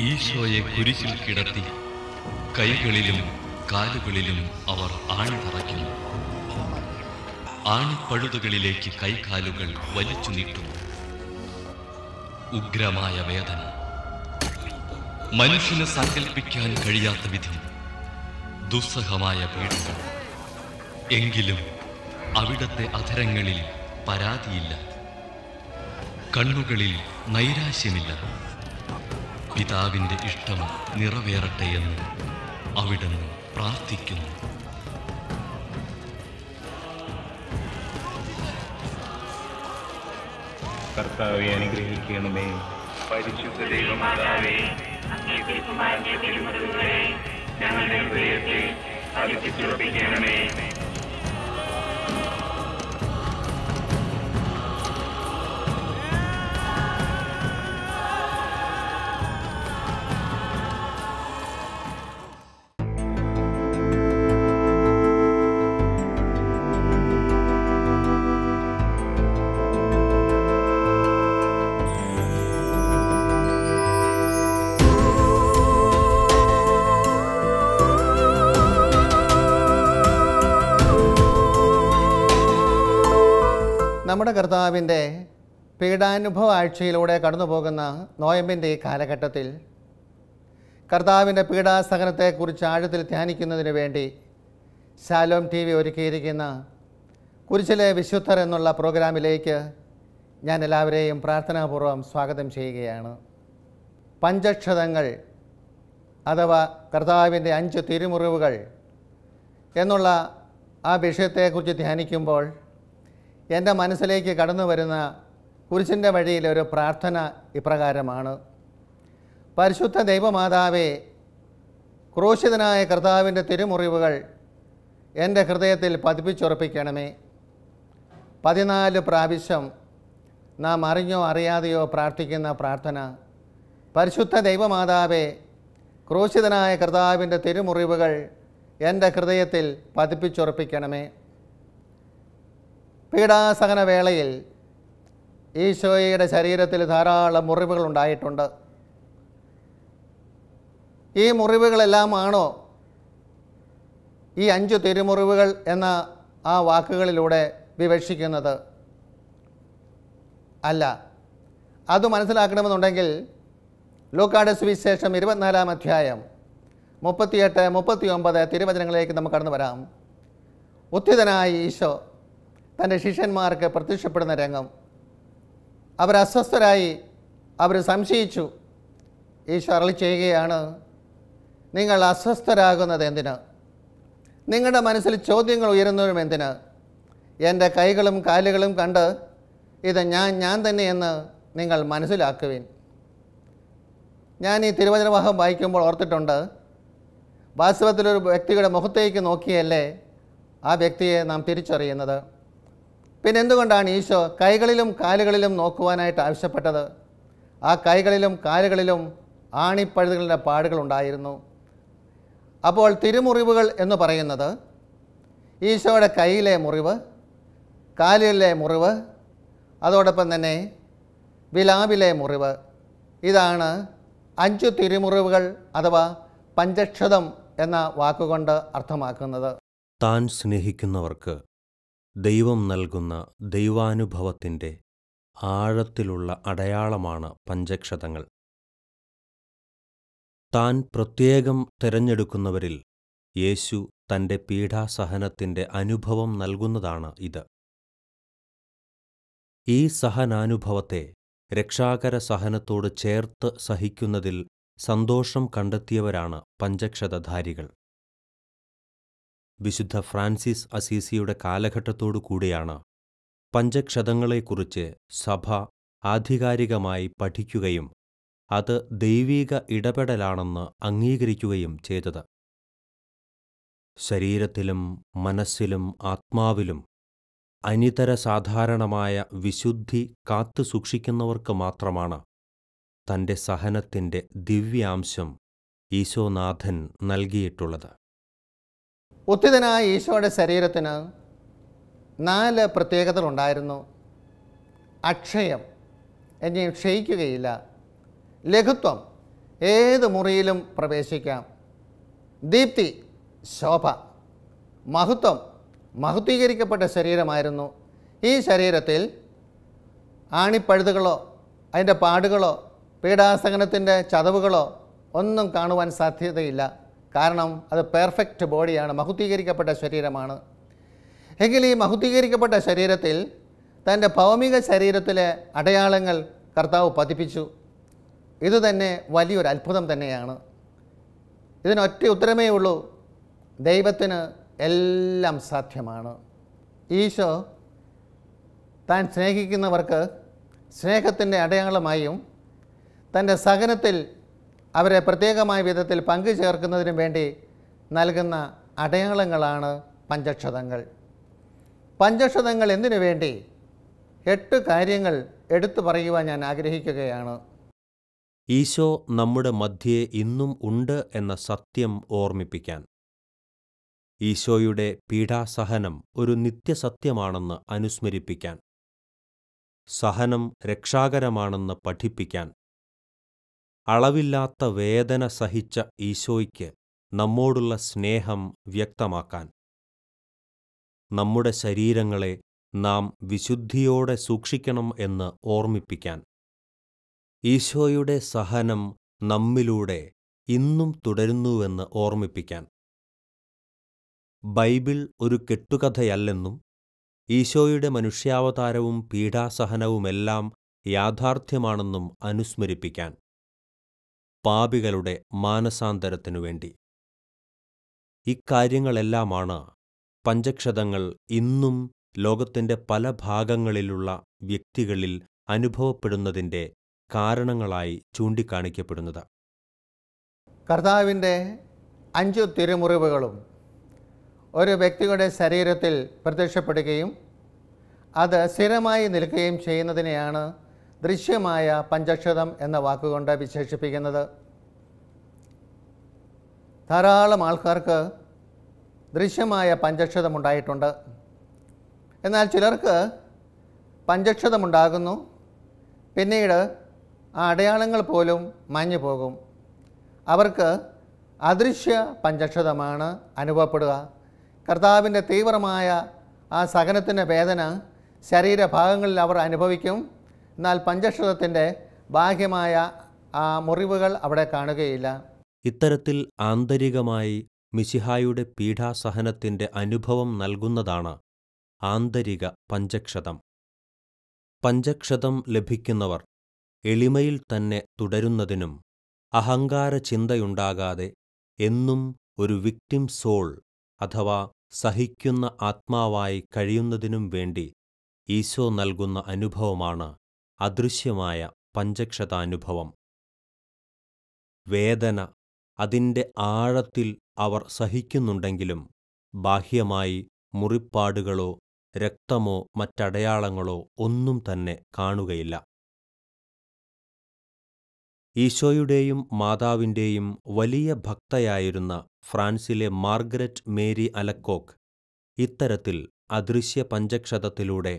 ഈശോയെ കുരിശിൽ കിടത്തി കൈകളിലും കാലുകളിലും അവർ ആണി തറയ്ക്കുന്നു. ആണിപ്പഴുതുകളിലേക്ക് കൈകാലുകൾ വലിച്ചു നീട്ടുന്നു. ഉഗ്രമായ വേദന, മനുഷ്യന് സങ്കല്പിക്കാൻ കഴിയാത്ത വിധം ദുസ്സഹമായ പീഡനം. എങ്കിലും അവിടത്തെ അധരങ്ങളിൽ പരാതിയില്ല, കണ്ണുകളിൽ നൈരാശ്യമില്ല. പിതാവിൻ്റെ ഇഷ്ടം നിറവേറട്ടെ എന്ന് അവിടുന്ന് പ്രാർത്ഥിക്കുന്നു. കർത്താവെ അനുഗ്രഹിക്കണമേ. പരിശുദ്ധ ദൈവമാതാവേ, അങ്ങയുടെ കുമാരന്റെ തിരുമുറിവുകളെ ഞങ്ങളുടെ ഹൃദയത്തെ അലിപ്പിച്ചുറപ്പിക്കണമേ. നമ്മുടെ കർത്താവിൻ്റെ പീഡാനുഭവ ആഴ്ചയിലൂടെ കടന്നു പോകുന്ന നോയമ്പിൻ്റെ ഈ കാലഘട്ടത്തിൽ കർത്താവിൻ്റെ പീഡാസഹനത്തെക്കുറിച്ച് ആഴത്തിൽ ധ്യാനിക്കുന്നതിന് വേണ്ടി ശാലോം TV ഒരുക്കിയിരിക്കുന്ന കുരിശിലെ വിശുദ്ധർ എന്നുള്ള പ്രോഗ്രാമിലേക്ക് ഞാൻ എല്ലാവരെയും പ്രാർത്ഥനാപൂർവ്വം സ്വാഗതം ചെയ്യുകയാണ്. പഞ്ചക്ഷതങ്ങൾ അഥവാ കർത്താവിൻ്റെ 5 തിരുമുറിവുകൾ എന്നുള്ള ആ വിഷയത്തെക്കുറിച്ച് ധ്യാനിക്കുമ്പോൾ എൻ്റെ മനസ്സിലേക്ക് കടന്നു വരുന്ന കുരിശിൻ്റെ വഴിയിലൊരു പ്രാർത്ഥന ഇപ്രകാരമാണ്: പരിശുദ്ധ ദൈവമാതാവേ, ക്രൂശിതനായ കർത്താവിൻ്റെ തിരുമുറിവുകൾ എൻ്റെ ഹൃദയത്തിൽ പതിപ്പിച്ചുറപ്പിക്കണമേ. 14 പ്രാവശ്യം നാം അറിഞ്ഞോ അറിയാതെയോ പ്രാർത്ഥിക്കുന്ന പ്രാർത്ഥന: പരിശുദ്ധ ദൈവമാതാവേ, ക്രൂശിതനായ കർത്താവിൻ്റെ തിരുമുറിവുകൾ എൻ്റെ ഹൃദയത്തിൽ പതിപ്പിച്ചുറപ്പിക്കണമേ. പീഡാസഹന വേളയിൽ ഈശോയുടെ ശരീരത്തിൽ ധാരാളം മുറിവുകൾ ഉണ്ടായിട്ടുണ്ട്. ഈ മുറിവുകളെല്ലാമാണോ ഈ 5 തിരുമുറിവുകൾ എന്ന ആ വാക്കുകളിലൂടെ വിവക്ഷിക്കുന്നത്? അല്ല. അത് മനസ്സിലാക്കണമെന്നുണ്ടെങ്കിൽ ലൂക്കായുടെ സുവിശേഷം 24-ാം അധ്യായം 38-39 തിരുവചനങ്ങളിലേക്ക് നമുക്ക് കടന്നു വരാം. ഉത്ഥിതനായ ഈശോ തൻ്റെ ശിഷ്യന്മാർക്ക് പ്രത്യക്ഷപ്പെടുന്ന രംഗം. അവർ അസ്വസ്ഥരായി, അവർ സംശയിച്ചു. ഈശോ അരുളി ചെയ്യുകയാണ്: നിങ്ങൾ അസ്വസ്ഥരാകുന്നത് എന്തിന്? നിങ്ങളുടെ മനസ്സിൽ ചോദ്യങ്ങൾ ഉയരുന്നതും എന്തിന്? എൻ്റെ കൈകളും കാലുകളും കണ്ട് ഇത് ഞാൻ തന്നെയെന്ന് നിങ്ങൾ മനസ്സിലാക്കുവിൻ. ഞാൻ ഈ തിരുവചനഭാഗം വായിക്കുമ്പോൾ ഓർത്തിട്ടുണ്ട്, വാസ്തവത്തിലൊരു വ്യക്തിയുടെ മുഖത്തേക്ക് നോക്കിയല്ലേ ആ വ്യക്തിയെ നാം തിരിച്ചറിയുന്നത്. പിന്നെ എന്തുകൊണ്ടാണ് ഈശോ കൈകളിലും കാലുകളിലും നോക്കുവാനായിട്ട് ആവശ്യപ്പെട്ടത്? ആ കൈകളിലും കാലുകളിലും ആണിപ്പഴുതുകളുടെ പാടുകളുണ്ടായിരുന്നു. അപ്പോൾ തിരുമുറിവുകൾ എന്ന് പറയുന്നത് ഈശോയുടെ കൈയിലെ മുറിവ്, കാലിലെ മുറിവ്, അതോടൊപ്പം തന്നെ വിലാവിലെ മുറിവ്. ഇതാണ് 5 തിരുമുറിവുകൾ അഥവാ പഞ്ചക്ഷതം എന്ന വാക്കുകൊണ്ട് അർത്ഥമാക്കുന്നത്. താൻ സ്നേഹിക്കുന്നവർക്ക് ദൈവം നൽകുന്ന ദൈവാനുഭവത്തിൻ്റെ ആഴത്തിലുള്ള അടയാളമാണ് പഞ്ചക്ഷതങ്ങൾ. താൻ പ്രത്യേകം തിരഞ്ഞെടുക്കുന്നവരിൽ യേശു തൻ്റെ പീഡാസഹനത്തിൻ്റെ അനുഭവം നൽകുന്നതാണ് ഇത്. ഈ സഹനാനുഭവത്തെ രക്ഷാകര സഹനത്തോട് ചേർത്ത് സഹിക്കുന്നതിൽ സന്തോഷം കണ്ടെത്തിയവരാണ് പഞ്ചക്ഷതധാരികൾ. വിശുദ്ധ ഫ്രാൻസിസ് അസീസിയുടെ കാലഘട്ടത്തോടു കൂടിയാണ് പഞ്ചക്ഷതങ്ങളെക്കുറിച്ച് സഭ ആധികാരികമായി പഠിക്കുകയും അത് ദൈവീക ഇടപെടലാണെന്ന് അംഗീകരിക്കുകയും ചെയ്തത്. ശരീരത്തിലും മനസ്സിലും ആത്മാവിലും അനിതര സാധാരണമായ വിശുദ്ധി കാത്തു സൂക്ഷിക്കുന്നവർക്ക് മാത്രമാണ് തൻ്റെ സഹനത്തിൻ്റെ ദിവ്യാംശം ഈശോനാഥൻ നൽകിയിട്ടുള്ളത്. ഉത്ഥിതനായ ഈശോയുടെ ശരീരത്തിന് 4 പ്രത്യേകതകളുണ്ടായിരുന്നു. അക്ഷയം, എന്നെ ക്ഷയിക്കുകയില്ല. ലഘുത്വം, ഏത് മുറിയിലും പ്രവേശിക്കാം. ദീപ്തി, ശോഭ, മഹത്വം, മഹത്വീകരിക്കപ്പെട്ട ശരീരമായിരുന്നു. ഈ ശരീരത്തിൽ ആണിപ്പഴുതുകളോ അതിൻ്റെ പാടുകളോ പീഡാസഹനത്തിൻ്റെ ചതവുകളോ ഒന്നും കാണുവാൻ സാധ്യതയില്ല. കാരണം അത് പെർഫെക്റ്റ് ബോഡിയാണ്, മഹത്വീകരിക്കപ്പെട്ട ശരീരമാണ്. എങ്കിൽ ഈ മഹത്വീകരിക്കപ്പെട്ട ശരീരത്തിൽ തൻ്റെ ഭൗമിക ശരീരത്തിലെ അടയാളങ്ങൾ കർത്താവ് പതിപ്പിച്ചു. ഇതുതന്നെ വലിയൊരു അത്ഭുതം തന്നെയാണ്. ഇതിനൊറ്റ ഉത്തരമേ ഉള്ളൂ: ദൈവത്തിന് എല്ലാം സാധ്യമാണ്. ഈശോ താൻ സ്നേഹിക്കുന്നവർക്ക് സ്നേഹത്തിൻ്റെ അടയാളമായും തൻ്റെ സഹനത്തിൽ അവരെ പ്രത്യേകമായ വിധത്തിൽ പങ്കുചേർക്കുന്നതിനും വേണ്ടി നൽകുന്ന അടയാളങ്ങളാണ് പഞ്ചക്ഷതങ്ങൾ. പഞ്ചക്ഷതങ്ങൾ എന്തിനു വേണ്ടി? 8 കാര്യങ്ങൾ എടുത്തു പറയുവാൻ ഞാൻ ആഗ്രഹിക്കുകയാണ്. ഈശോ നമ്മുടെ മധ്യേ ഇന്നും ഉണ്ട് എന്ന സത്യം ഓർമ്മിപ്പിക്കാൻ. ഈശോയുടെ പീഡാസഹനം ഒരു നിത്യസത്യമാണെന്ന് അനുസ്മരിപ്പിക്കാൻ. സഹനം രക്ഷാകരമാണെന്ന് പഠിപ്പിക്കാൻ. അളവില്ലാത്ത വേദന സഹിച്ച ഈശോയ്ക്ക് നമ്മോടുള്ള സ്നേഹം വ്യക്തമാക്കാൻ. നമ്മുടെ ശരീരങ്ങളെ നാം വിശുദ്ധിയോടെ സൂക്ഷിക്കണം എന്ന് ഓർമ്മിപ്പിക്കാൻ. ഈശോയുടെ സഹനം നമ്മിലൂടെ ഇന്നും തുടരുന്നുവെന്ന് ഓർമ്മിപ്പിക്കാൻ. ബൈബിൾ ഒരു കെട്ടുകഥയല്ലെന്നും ഈശോയുടെ മനുഷ്യാവതാരവും പീഡാസഹനവുമെല്ലാം യാഥാർത്ഥ്യമാണെന്നും അനുസ്മരിപ്പിക്കാൻ. പാപികളുടെ മാനസാന്തരത്തിനു വേണ്ടി. ഇക്കാര്യങ്ങളെല്ലാമാണ് പഞ്ചക്ഷതങ്ങൾ ഇന്നും ലോകത്തിൻ്റെ പല ഭാഗങ്ങളിലുള്ള വ്യക്തികളിൽ അനുഭവപ്പെടുന്നതിൻ്റെ കാരണങ്ങളായി ചൂണ്ടിക്കാണിക്കപ്പെടുന്നത്. കർത്താവിൻ്റെ 5 തിരുമുറിവുകളും ഒരു വ്യക്തിയുടെ ശരീരത്തിൽ പ്രത്യക്ഷപ്പെടുകയും അത് സ്ഥിരമായി നിൽക്കുകയും ചെയ്യുന്നതിനെയാണ് ദൃശ്യമായ പഞ്ചക്ഷതം എന്ന വാക്കുകൊണ്ട് വിശേഷിപ്പിക്കുന്നത്. ധാരാളം ആൾക്കാർക്ക് ദൃശ്യമായ പഞ്ചക്ഷതമുണ്ടായിട്ടുണ്ട്. എന്നാൽ ചിലർക്ക് പഞ്ചക്ഷതമുണ്ടാകുന്നു, പിന്നീട് ആ അടയാളങ്ങൾ പോലും മാഞ്ഞു പോകും. അവർക്ക് അദൃശ്യ പഞ്ചക്ഷതമാണ് അനുഭവപ്പെടുക. കർത്താവിൻ്റെ തീവ്രമായ ആ സഹനത്തിൻ്റെ വേദന ശരീരഭാഗങ്ങളിൽ അവർ അനുഭവിക്കും. എന്നാൽ പഞ്ചക്ഷതത്തിൻ്റെ ബാഹ്യമായ ആ മുറിവുകൾ അവിടെ കാണുകയില്ല. ഇത്തരത്തിൽ ആന്തരികമായി മിശിഹായുടെ പീഡാസഹനത്തിൻ്റെ അനുഭവം നൽകുന്നതാണ് ആന്തരിക പഞ്ചക്ഷതം. പഞ്ചക്ഷതം ലഭിക്കുന്നവർ എളിമയിൽ തന്നെ തുടരുന്നതിനും അഹങ്കാര ചിന്തയുണ്ടാകാതെ എന്നും ഒരു വിക്ടിം സോൾ അഥവാ സഹിക്കുന്ന ആത്മാവായി കഴിയുന്നതിനും വേണ്ടി ഈശോ നൽകുന്ന അനുഭവമാണ് അദൃശ്യമായ പഞ്ചക്ഷതാനുഭവം. വേദന അതിൻ്റെ ആഴത്തിൽ അവർ സഹിക്കുന്നുണ്ടെങ്കിലും ബാഹ്യമായി മുറിപ്പാടുകളോ രക്തമോ മറ്റടയാളങ്ങളോ ഒന്നും തന്നെ കാണുകയില്ല. ഈശോയുടെയും മാതാവിൻ്റെയും വലിയ ഭക്തയായിരുന്ന ഫ്രാൻസിലെ മാർഗരറ്റ് മേരി അലക്കോക്ക് ഇത്തരത്തിൽ അദൃശ്യ പഞ്ചക്ഷതത്തിലൂടെ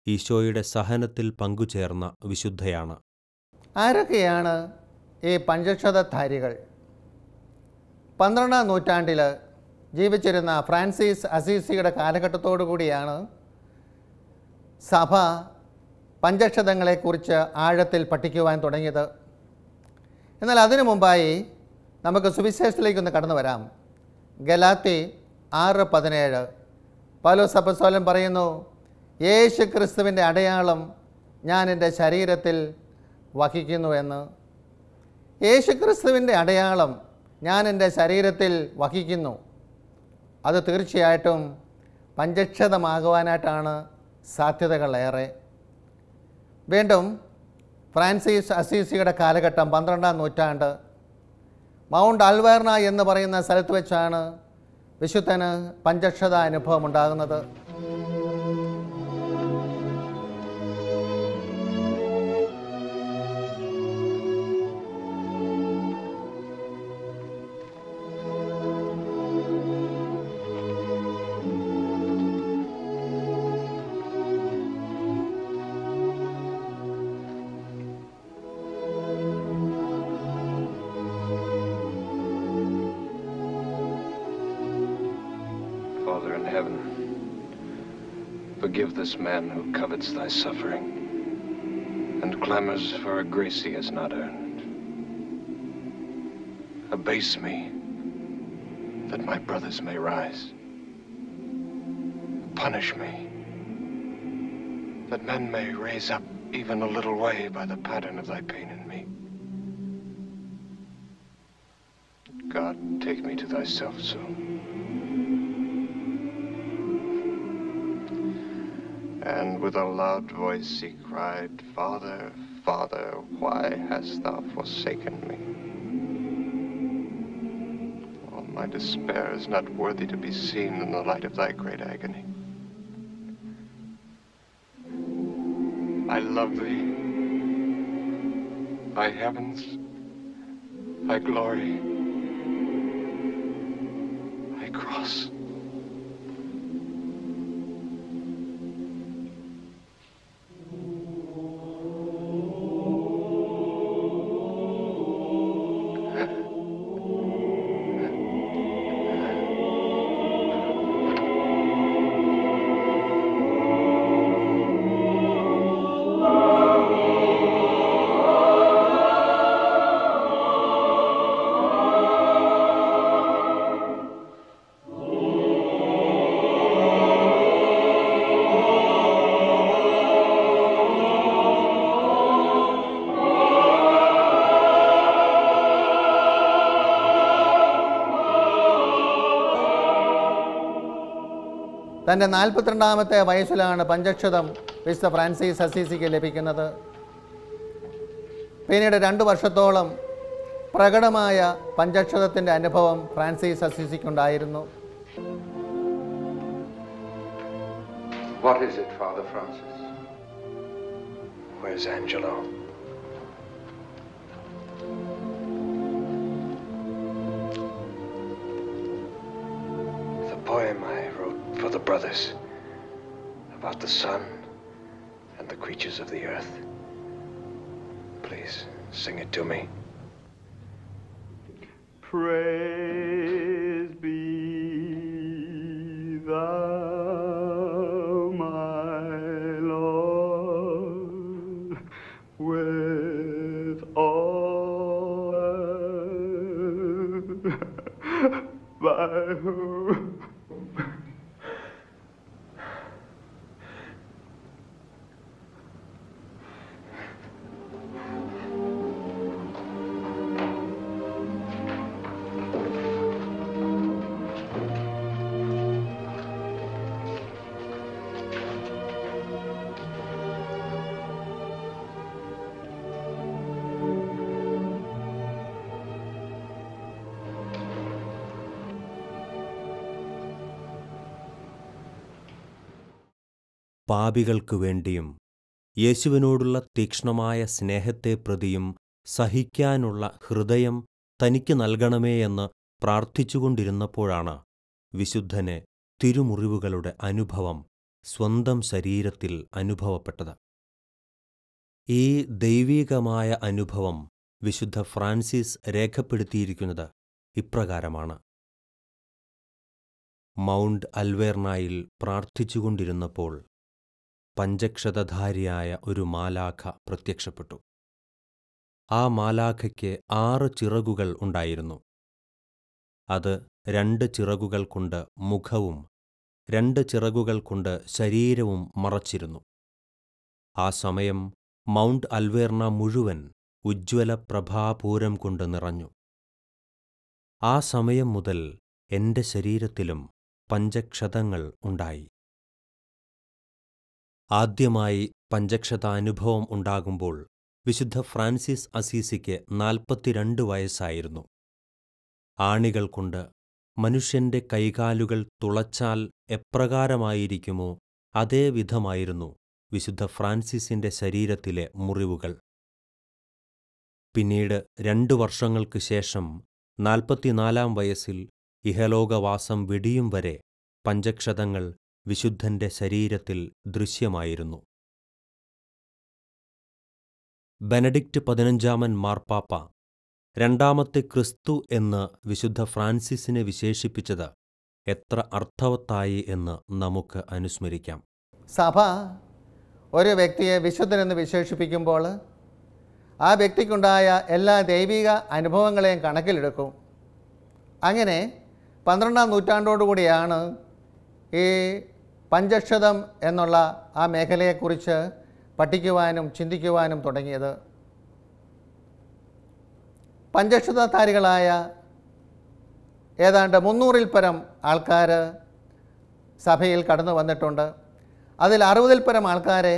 ഈശോയുടെ സഹനത്തിൽ പങ്കുചേർന്ന വിശുദ്ധയാണ്. ആരൊക്കെയാണ് ഈ പഞ്ചക്ഷതധാരികൾ? 12-ാം നൂറ്റാണ്ടിൽ ജീവിച്ചിരുന്ന ഫ്രാൻസിസ് അസീസിയുടെ കാലഘട്ടത്തോടു കൂടിയാണ് സഭ പഞ്ചക്ഷതങ്ങളെക്കുറിച്ച് ആഴത്തിൽ പഠിക്കുവാൻ തുടങ്ങിയത്. എന്നാൽ അതിനു മുമ്പായി നമുക്ക് സുവിശേഷത്തിലേക്കൊന്ന് കടന്നു വരാം. ഗലാത്തി 6:17 പൗലോസ് അപ്പോസ്തലൻ പറയുന്നു, യേശു ക്രിസ്തുവിൻ്റെ അടയാളം ഞാൻ എൻ്റെ ശരീരത്തിൽ വഹിക്കുന്നു എന്ന്. യേശു ക്രിസ്തുവിൻ്റെ അടയാളം ഞാൻ എൻ്റെ ശരീരത്തിൽ വഹിക്കുന്നു. അത് തീർച്ചയായിട്ടും പഞ്ചക്ഷതമാകുവാനായിട്ടാണ് സാധ്യതകളേറെ. വീണ്ടും ഫ്രാൻസിസ് അസീസിയുടെ കാലഘട്ടം 12-ാം നൂറ്റാണ്ട് മൗണ്ട് അൽവേർണ എന്ന് പറയുന്ന സ്ഥലത്ത് വെച്ചാണ് വിശുദ്ധന് പഞ്ചക്ഷത അനുഭവം ഉണ്ടാകുന്നത്. Father in heaven, forgive this man who covets thy suffering and clamors for a grace he has not earned. Abase me, that my brothers may rise. Punish me, that men may raise up even a little way by the pattern of thy pain in me. God, take me to thyself soon. And with a loud voice he cried, Father, Father, why hast thou forsaken me? Oh, my despair is not worthy to be seen in the light of thy great agony. I love thee, thy heavens, thy glory, thy cross. തൻ്റെ 42-ാമത്തെ വയസ്സിലാണ് പഞ്ചക്ഷതം വിശുദ്ധ Francis അസീസിക്ക് ലഭിക്കുന്നത്. പിന്നീട് 2 വർഷത്തോളം പ്രകടമായ പഞ്ചക്ഷതത്തിൻ്റെ അനുഭവം Francis അസീസിക്കുണ്ടായിരുന്നു. What is it, Father Francis? Where's Angelo? The poem I wrote for the brothers about the sun and the creatures of the earth. Please sing it to me. Praise be thou, my Lord, with all by whom പാപികൾക്കു വേണ്ടിയും യേശുവിനോടുള്ള തീക്ഷ്ണമായ സ്നേഹത്തെ പ്രതിയും സഹിക്കാനുള്ള ഹൃദയം തനിക്ക് നൽകണമേ എന്ന് പ്രാർത്ഥിച്ചുകൊണ്ടിരുന്നപ്പോഴാണ് വിശുദ്ധന് തിരുമുറിവുകളുടെ അനുഭവം സ്വന്തം ശരീരത്തിൽ അനുഭവപ്പെട്ടത്. ഈ ദൈവീകമായ അനുഭവം വിശുദ്ധ ഫ്രാൻസിസ് രേഖപ്പെടുത്തിയിരിക്കുന്നത് ഇപ്രകാരമാണ്. മൗണ്ട് അൽവേർണയിൽ പ്രാർത്ഥിച്ചുകൊണ്ടിരുന്നപ്പോൾ പഞ്ചക്ഷതധാരിയായ ഒരു മാലാഖ പ്രത്യക്ഷപ്പെട്ടു. ആ മാലാഖയ്ക്ക് 6 ചിറകുകൾ ഉണ്ടായിരുന്നു. അത് 2 ചിറകുകൾ കൊണ്ട് മുഖവും 2 ചിറകുകൾ കൊണ്ട് ശരീരവും മറച്ചിരുന്നു. ആ സമയം മൗണ്ട് അൽവേർണ മുഴുവൻ ഉജ്ജ്വല പ്രഭാപൂരം കൊണ്ട് നിറഞ്ഞു. ആ സമയം മുതൽ എന്റെ ശരീരത്തിലും പഞ്ചക്ഷതങ്ങൾ ഉണ്ടായി. ആദ്യമായി പഞ്ചക്ഷതാനുഭവം ഉണ്ടാകുമ്പോൾ വിശുദ്ധ ഫ്രാൻസിസ് അസീസിക്ക് 42 വയസ്സായിരുന്നു. ആണികൾ കൊണ്ട് മനുഷ്യന്റെ കൈകാലുകൾ തുളച്ചാൽ എപ്രകാരമായിരിക്കുമോ അതേ വിധമായിരുന്നു വിശുദ്ധ ഫ്രാൻസിസിന്റെ ശരീരത്തിലെ മുറിവുകൾ. പിന്നീട് 2 വർഷങ്ങൾക്ക് ശേഷം 44-ാം വയസ്സിൽ ഇഹലോകവാസം വെടിയും വരെ പഞ്ചക്ഷതങ്ങൾ വിശുദ്ധന്റെ ശരീരത്തിൽ ദൃശ്യമായിരുന്നു. ബെനഡിക്റ്റ് 15-ാമൻ മാർപ്പാപ്പ രണ്ടാമത്തെ ക്രിസ്തു എന്ന് വിശുദ്ധ ഫ്രാൻസിസിനെ വിശേഷിപ്പിച്ചത് എത്ര അർത്ഥവത്തായി എന്ന് നമുക്ക് അനുസ്മരിക്കാം. സഭ ഒരു വ്യക്തിയെ വിശുദ്ധനെന്ന് വിശേഷിപ്പിക്കുമ്പോൾ ആ വ്യക്തിക്കുണ്ടായ എല്ലാ ദൈവിക അനുഭവങ്ങളെയും കണക്കിലെടുക്കും. അങ്ങനെ 12-ാം നൂറ്റാണ്ടോടുകൂടിയാണ് ഈ പഞ്ചക്ഷതം എന്നുള്ള ആ മേഖലയെക്കുറിച്ച് പഠിക്കുവാനും ചിന്തിക്കുവാനും തുടങ്ങിയത്. പഞ്ചക്ഷതധാരികളായ ഏതാണ്ട് 300-ൽ പരം ആൾക്കാർ സഭയിൽ കടന്നു വന്നിട്ടുണ്ട്. അതിൽ 60-ൽ പരം ആൾക്കാരെ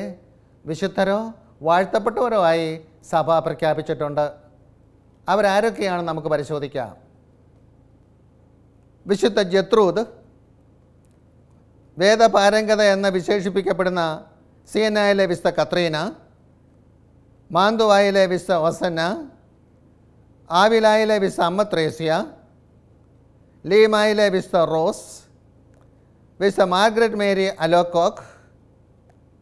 വിശുദ്ധരോ വാഴ്ത്തപ്പെട്ടവരോ ആയി സഭ പ്രഖ്യാപിച്ചിട്ടുണ്ട്. അവരാരൊക്കെയാണ് നമുക്ക് പരിശോധിക്കാം. വിശുദ്ധ ജത്രൂദ്, വേദപാരംഗത എന്ന് വിശേഷിപ്പിക്കപ്പെടുന്ന സിയനായിലെ വിശുദ്ധ കത്രീന, മാന്തുവായിലെ വിശുദ്ധ ഒസന്ന, ആവിലായിലെ വിശുദ്ധ അമ്മ ത്രേസ്യ, ലീമായിലെ വിശുദ്ധ റോസ്, വിശുദ്ധ മാർഗ്രറ്റ് മേരി അലോക്കോക്ക്,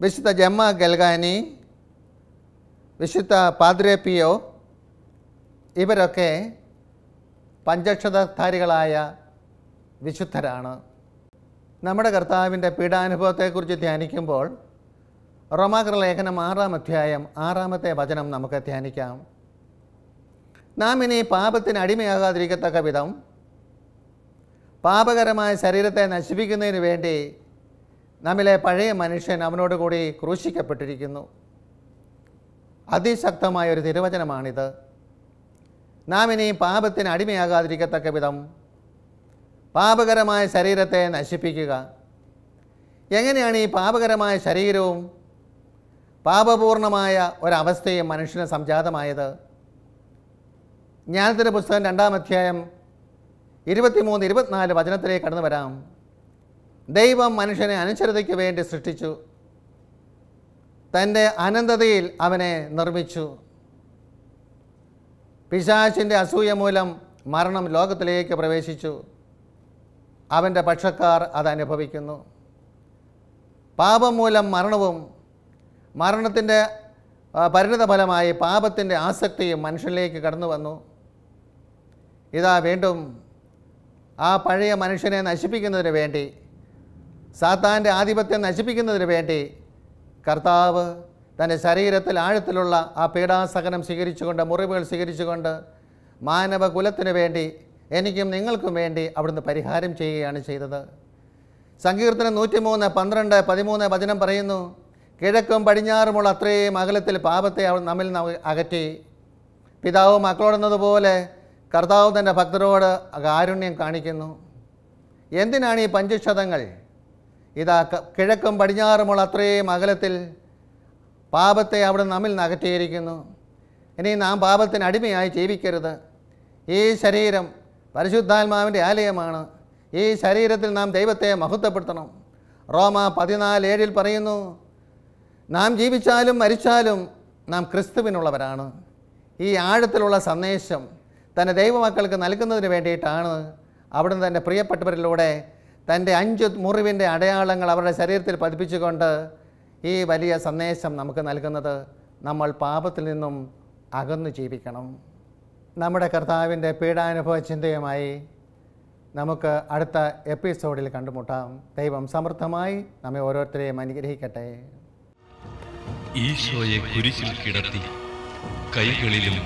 വിശുദ്ധ ജമ്മ ഗൽഗാനി, വിശുദ്ധ പാദ്രെ പിയോ, ഇവരൊക്കെ പഞ്ചക്ഷതധാരികളായ വിശുദ്ധരാണ്. നമ്മുടെ കർത്താവിൻ്റെ പീഡാനുഭവത്തെക്കുറിച്ച് ധ്യാനിക്കുമ്പോൾ റോമാക്കർ ലേഖനം 6-ാം അധ്യായം 6-ാമത്തെ വചനം നമുക്ക് ധ്യാനിക്കാം. നാം ഇനി പാപത്തിന് അടിമയാകാതിരിക്കത്തക്ക വിധം പാപകരമായ ശരീരത്തെ നശിപ്പിക്കുന്നതിന് വേണ്ടി നമ്മിലെ പഴയ മനുഷ്യൻ അവനോടുകൂടി ക്രൂശിക്കപ്പെട്ടിരിക്കുന്നു. അതിശക്തമായൊരു തിരുവചനമാണിത്. നാം ഇനി പാപത്തിന് അടിമയാകാതിരിക്കത്തക്ക വിധം പാപകരമായ ശരീരത്തെ നശിപ്പിക്കുക. എങ്ങനെയാണ് ഈ പാപകരമായ ശരീരവും പാപപൂർണമായ ഒരവസ്ഥയും മനുഷ്യന് സംജാതമായത്? ജ്ഞാനത്തിൻ്റെ പുസ്തകം 2-ാം അധ്യായം 23-24 വചനത്തിലേക്ക് കടന്നു വരാം. ദൈവം മനുഷ്യനെ അനശ്വരതയ്ക്ക് വേണ്ടി സൃഷ്ടിച്ചു. തൻ്റെ അനന്തതയിൽ അവനെ നിർമ്മിച്ചു. പിശാചിൻ്റെ അസൂയ മൂലം മരണം ലോകത്തിലേക്ക് പ്രവേശിച്ചു. അവൻ്റെ പക്ഷക്കാർ അതനുഭവിക്കുന്നു. പാപം മൂലം മരണവും മരണത്തിൻ്റെ പരിണിതഫലമായി പാപത്തിൻ്റെ ആസക്തിയും മനുഷ്യനിലേക്ക് കടന്നു വന്നു. ഇതാ വീണ്ടും ആ പഴയ മനുഷ്യനെ നശിപ്പിക്കുന്നതിന് വേണ്ടി, സാത്താൻ്റെ ആധിപത്യം നശിപ്പിക്കുന്നതിന് വേണ്ടി കർത്താവ് തൻ്റെ ശരീരത്തിൽ ആഴത്തിലുള്ള ആ പീഡാസഹനം സ്വീകരിച്ചുകൊണ്ട്, മുറിവുകൾ സ്വീകരിച്ചുകൊണ്ട് മാനവകുലത്തിന് വേണ്ടി, എനിക്കും നിങ്ങൾക്കും വേണ്ടി അവിടുന്ന് പരിഹാരം ചെയ്യുകയാണ് ചെയ്തത്. സങ്കീർത്തനം 103:12-13 വചനം പറയുന്നു, കിഴക്കും പടിഞ്ഞാറുമുള്ള അത്രയും അകലത്തിൽ പാപത്തെ നമ്മിൽ അകറ്റി. പിതാവ് മക്കളോടെന്നതുപോലെ കർത്താവ് തൻ്റെ ഭക്തരോട് കാരുണ്യം കാണിക്കുന്നു. എന്തിനാണ് ഈ പഞ്ചക്ഷതങ്ങൾ? ഇതാ കിഴക്കും പടിഞ്ഞാറുമുള്ള അത്രയും അകലത്തിൽ പാപത്തെ അവിടെ നമ്മിൽ നിന്ന് അകറ്റിയിരിക്കുന്നു. ഇനി നാം പാപത്തിന് അടിമയായി ജീവിക്കരുത്. ഈ ശരീരം പരിശുദ്ധാത്മാവിൻ്റെ ആലയമാണ്. ഈ ശരീരത്തിൽ നാം ദൈവത്തെ മഹത്വപ്പെടുത്തണം. റോമ 14:7 പറയുന്നു, നാം ജീവിച്ചാലും മരിച്ചാലും നാം ക്രിസ്തുവിനുള്ളവരാണ്. ഈ ആഴത്തിലുള്ള സന്ദേശം തൻ്റെ ദൈവമക്കൾക്ക് നൽകുന്നതിന് വേണ്ടിയിട്ടാണ് അവിടുന്ന് തൻ്റെ പ്രിയപ്പെട്ടവരിലൂടെ തൻ്റെ 5 മുറിവിൻ്റെ അടയാളങ്ങൾ അവരുടെ ശരീരത്തിൽ പതിപ്പിച്ചുകൊണ്ട് ഈ വലിയ സന്ദേശം നമുക്ക് നൽകുന്നത്. നമ്മൾ പാപത്തിൽ നിന്നും അകന്നു ജീവിക്കണം. നമ്മുടെ കർത്താവിൻ്റെ പീഡാനുഭവ ചിന്തയുമായി നമുക്ക് അടുത്ത എപ്പിസോഡിൽ കണ്ടുമുട്ടാം. ദൈവം സമൃദ്ധമായി നമ്മെ ഓരോരുത്തരെയും അനുഗ്രഹിക്കട്ടെ. ഈശോയെ കുരിശിൽ കിടത്തി കൈകളിലും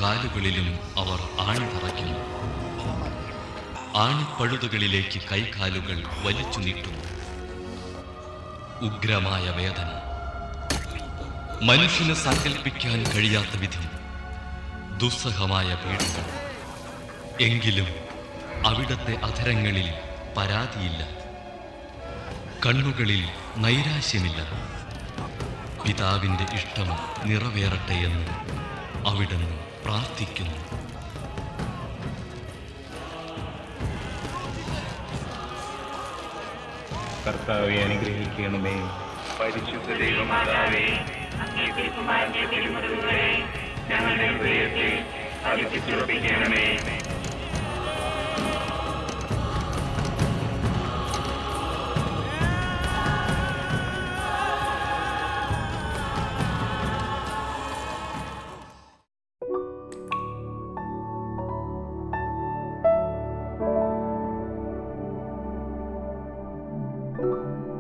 കാലുകളിലും അവർ ആണി തറയ്ക്കുന്നു. ആണിപ്പഴുതുകളിലേക്ക് കൈകാലുകൾ വലിച്ചു നീട്ടുന്നു. ഉഗ്രമായ വേദന, മനുഷ്യന് സങ്കല്പിക്കാൻ കഴിയാത്ത വിധം ദുസ്സഹമായ പീഡനം. എങ്കിലും അവിടത്തെ അധരങ്ങളിൽ പരാതിയില്ല, കണ്ണുകളിൽ നൈരാശ്യമില്ല. പിതാവിൻ്റെ ഇഷ്ടം നിറവേറട്ടെ എന്ന് അവിടുന്ന് പ്രാർത്ഥിക്കുന്നു. കർത്താവെ അനുഗ്രഹിക്കണമേ. പരിശുദ്ധ ദൈവമാതാവേ, അങ്ങയുടെ കുമാരന്റെ തിരുമുറിവുകളെ ഞങ്ങളുടെ ഹൃദയത്തിൽ അർപ്പിച്ചുറപ്പിക്കണമേ. Bye.